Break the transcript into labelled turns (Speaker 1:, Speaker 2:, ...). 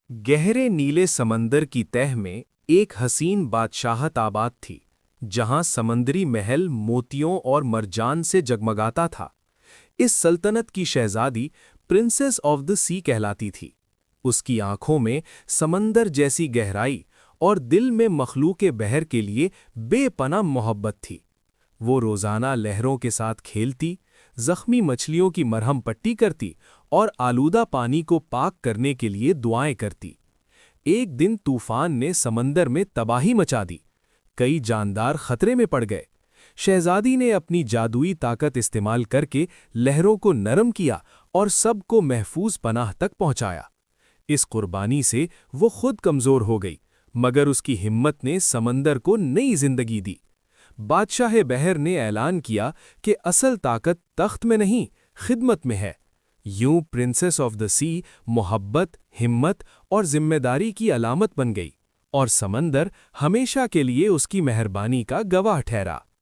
Speaker 1: गहरे नीले समंदर की तह में एक हसीन बादशाहत आबाद थी, जहां समंदरी महल मोतियों और मरजान से जगमगाता था। इस सल्तनत की शहजादी प्रिंसेस ऑफ द सी कहलाती थी। उसकी आंखों में समंदर जैसी गहराई और दिल में मखलूक़े बहर के लिए बेपनाह मोहब्बत थी। वो रोज़ाना लहरों के साथ खेलती, जख्मी मछलियों की मरहम पट्टी करती और आलूदा पानी को पाक करने के लिए दुआएं करती। एक दिन तूफान ने समंदर में तबाही मचा दी। कई जानदार खतरे में पड़ गए। शहजादी ने अपनी जादुई ताकत इस्तेमाल करके लहरों को नरम किया और सबको महफूज पनाह तक पहुंचाया। इस कुर्बानी से वो खुद कमज़ोर हो गई, मगर उसकी हिम्मत ने समंदर को नई जिंदगी दी। बादशाह बहर ने ऐलान किया कि असल ताकत तख्त में नहीं, खिदमत में है। यूं प्रिंसेस ऑफ द सी मोहब्बत, हिम्मत और जिम्मेदारी की अलामत बन गई, और समंदर हमेशा के लिए उसकी मेहरबानी का गवाह ठहरा।